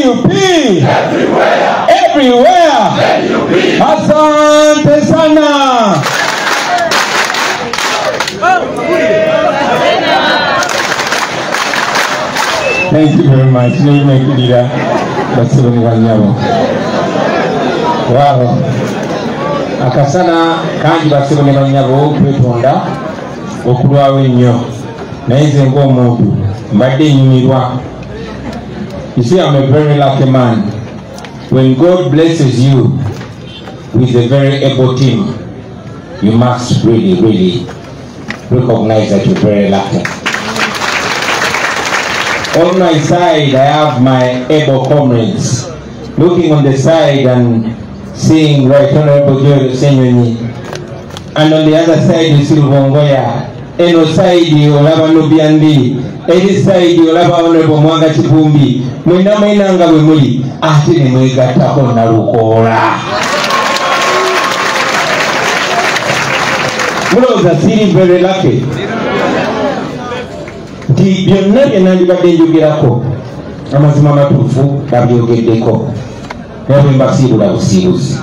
NUP. Everywhere. Asante sana. Thank you very much. Wow. Akasana kanji basibone banyabo kwetonda okulwawe nnyo naye ng'omuntu mbadde nyumirwa. You see, I'm a very lucky man. When God blesses you with a very able team, you must really recognize that you're very lucky. On my side, I have my able comrades. Looking on the side and seeing Right Honorable Joel Senyonyi, and on the other side you see Vongoya. Eno side olaba Nobiandi, eri side olaba Honorable Mwanga Kivumbi. Mwena nga bwe muli ate ne mwegattako Nalukoola. Mulowooza siri very lucky. Nti byonna bye nandibadde njogerako amazima amatuufu babyogeddeko naye bwe mbasiibula busiibuzi.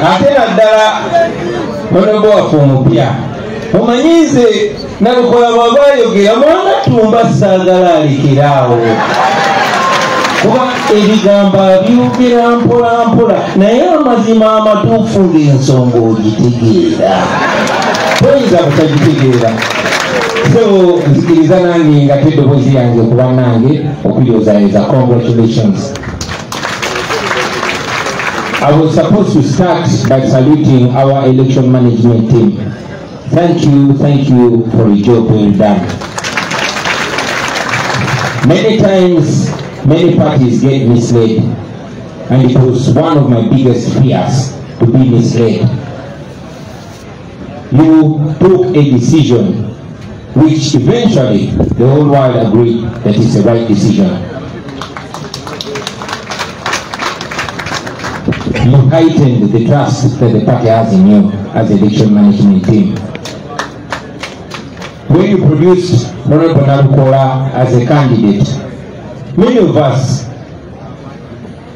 Ate naddala Honorable waffe omupya omanyize Nalukoola bw'aba ayogera Mwanga Tumba saagala alekeraawo kuba ebigambo abyogera mpola mpola naye amazima amatuufu ng'ensonga ogitegeera. Toyinza butagitegeera. So nzikiriza nange nga teddoboozi yange okuba nange okuyozayeza. Congratulations. I was supposed to start by saluting our election management team. Thank you for the job well done. Many times, many parties get misled, and it was one of my biggest fears to be misled. You took a decision which eventually the whole world agreed that it's the right decision. You heightened the trust that the party has in you as election management team. When you produced Honorable Nalukoola as a candidate, many of us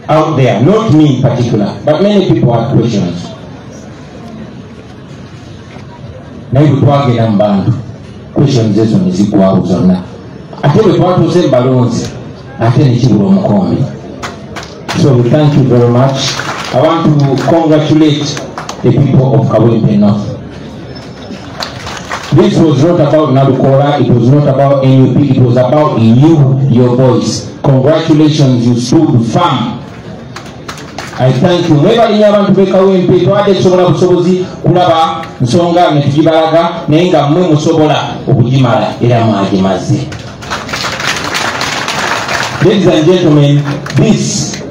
out there, not me in particular, but many people had questions. Naye twagenda mu bantu questions ezo ne ziggwawo zonna ate bwe twatuuze balonzi ate ne kibula omukombe. So we thank you very much. I want to congratulate the people of Kawempe North. This was not about Nalukoola, it was not about NUP, it was about you, your voice. Congratulations, you stood firm. I thank you. Mwebalinya abantu be Kawempe twadde tusobola busobozi kulaba nsonga ne tugibalaga naye nga mmwe musobola okugimala era mwagimaze. Ladies and gentlemen, this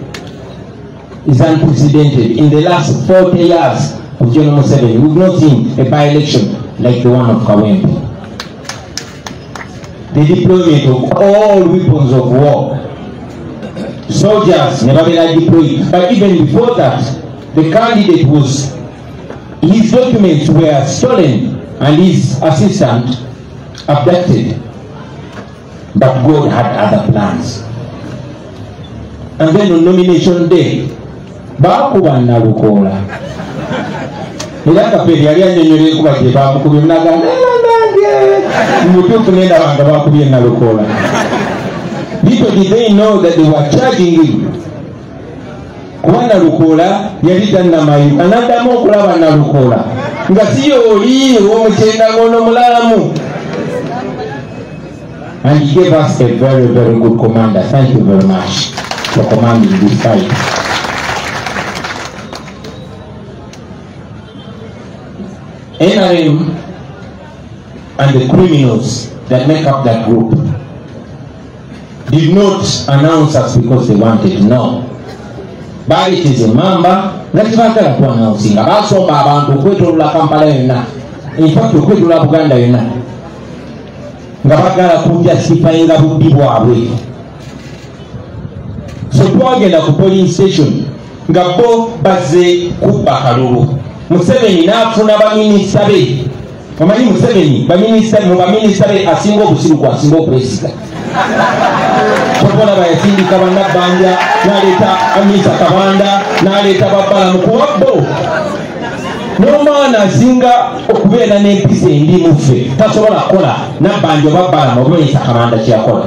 is unprecedented. In the last 40 years of General Museveni, we've not seen a by-election like the one of Kawempe. The deployment of all weapons of war. Soldiers never been deployed. But even before that, the candidate his documents were stolen and his assistant abducted. But God had other plans. And then on nomination day, bakuba Nalukoola. Era kaperi yali annyonnyole kuba gye bamukubye munagamba mutuufu ngenda banga bakubye Nalukoola. Little did they know that they were charging him. Kuba Nalukoola yali tannamayu anaddamu okulaba Nalukoola nga si oli ow'omukyenda ng'ono mulalamu. And he gave us a very good commander. Thank you very much for commanding this fight. NRM and the criminals that make up that group did not announce us because they wanted, no. But it is a member that is not going to announce it. Also, abantu okwetolula Kampala yonna, in fact okwetolula Buganda yonna, nga bagala kujustifyinga buddi bwabwe. So twagenda ku polling station nga bo bazze kubba kalulu. Museveni n'afuna baminisita be. Omanyi Museveni mu baminisita be asinga obusiruku asinga okwesiga. Chokola bayasindika bannabanja n'aleeta Amisa Kabanda n'aleeta Babbala Mukuwabbo n'omwana asinga okubeera n'empisa endi muffe tasobola kukola nabbanja Babbala oba Amisa Kabanda kyeyakola.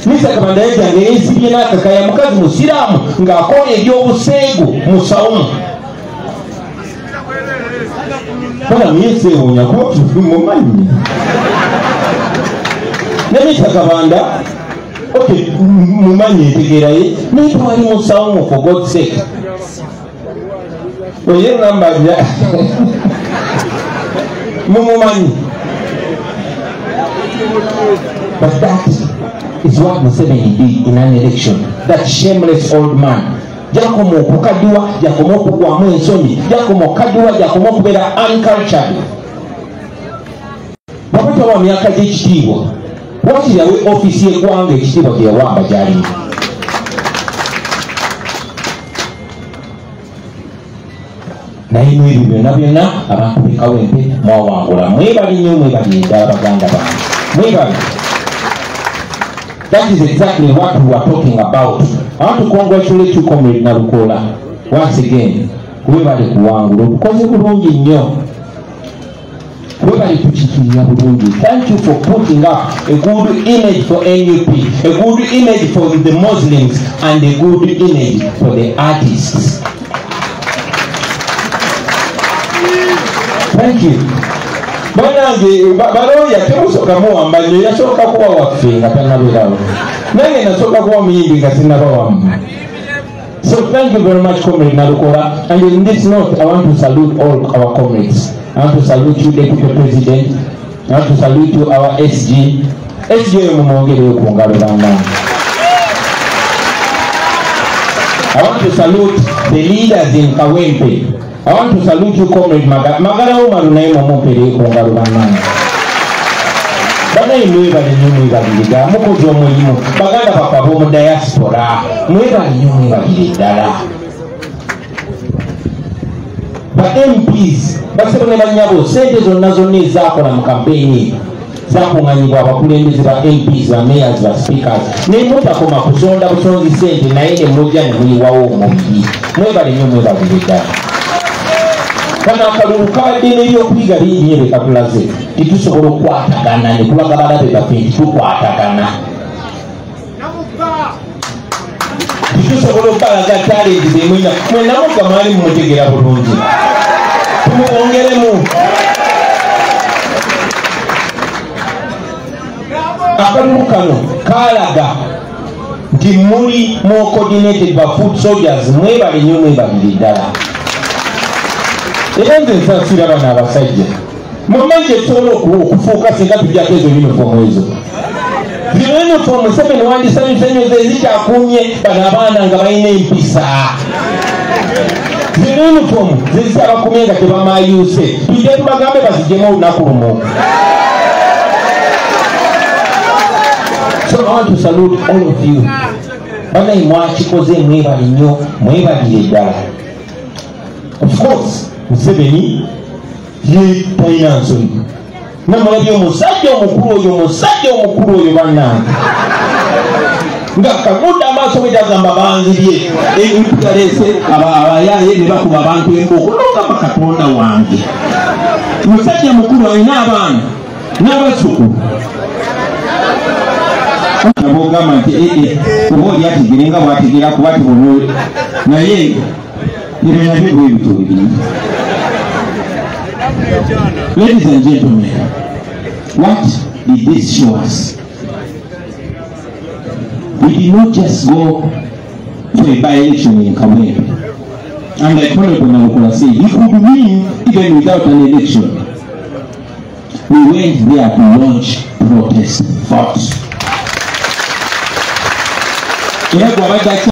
Amisa Kabanda yajjanga yeesibye n'akakaya mukazi musiraamu ng'akola ebyobuseegu musawo bana myeseewonya kuba mumanyi Amisa Kabanda okay mumanyi entegeeraye naye twali musawo for God's sake oye nambanja mumumanyi. But that is what Museveni did in an election. That shameless old man jakoma okukadiwa jakoma okugwamu ensonyi jakoma okukadiwa jakoma okubeera uncultured bakati wa myaka gy'ekitiibwa wakirawe ofisi y'eggwanga ekitiibwa kye yawamba gyalimu. naye n'ebyo byonna byonna abantu bekawempe mwawangula mwebali nnyo mwebali ddala baganda bange mwebali. That is exactly what we are talking about. I want to congratulate you, Comrade Nalukola, once again. Webale kuwangula obukoze bulungi nnyo. Webale tukikinya bulungi. Thank you for putting up a good image for NUP, a good image for the Muslims, and a good image for the artists. Thank you. Baloya temusoka muwamba nnyo yasooka kuba waffe nga tannabeerawo nange nasooka kuba muyimbi nga sinnabawamu. So thank you very much, Comrade Nalukola. And in this note, I want to salute all our comrades. I want to salute you, Deputy President. I want to salute you, our SG. SG mumwongereyo ku ngalo bannange. I want to salute the leaders in Kawempe. I want to salute you, Comrade Magala Umaru naye mumupere ku ngalo bannange. Banaye mwebale nnyo mwebaliriga mukozi omulimu baganda baffe ab'omu diaspora mwebale nnyo mwebalire ddala. Ba MPs basebo ne bannyabo sente zonna ezaakola mu kampeyini zakuŋŋanyibwa abakulembeze ba MPs ba mayors ba speakers naye mutakoma kusonda busonzi sente naye ne mujja ne muyiwawo omubiri mwebale nnyo mwebalire ddala. Kano akalulu kabadde n'ebyokuyiga bingi nnyo bye katulaze titusobola okukwatagana ne tulaga balabe baffe nti tukwatagana. Titusobola okubalaga talenti zemwina mwenamugga mwali mumutegera bulungi tumuwongeremu. Akalulu kano kaalaga nti muli more coordinated ba foot soldiers mwebale nnyo mwebalire ddala. Era nze nsasira bano abasajja mumanyi ekitola okufuuka singa tujjako ezo uniform ezo. Zino uniform Museveni wandisanyusa nnyo ze zikyakuumye bano abaana nga balina empisa. Zino uniform ze zikyabakumye nga tebamayuuse tujja tubagambe baziggyemu olunaku lumu. So I want to salute all of you. Banayi mwakikoze mwebale nnyo mwebalire ddala. Of course Museveni ye talina nsonyi namulabye omusajja omukulu oyo bannange nga kagudde amaaso bwe gagamba banzirye empuyaleese abayaaye ne bakuba abantu embooko nogamba Katonda wange musajja mukulu alina abaana n'abazzukulu nabogamba nti oba oli ategere nga bwategera kuba tibono naye bino nabyo bwe bitubiri. Ladies and gentlemen, what did this show us? We did not just go for a by-election in Kawempe. And like Honorable Nalukola said, it could win even without an election. We went there to launch protest thoughts.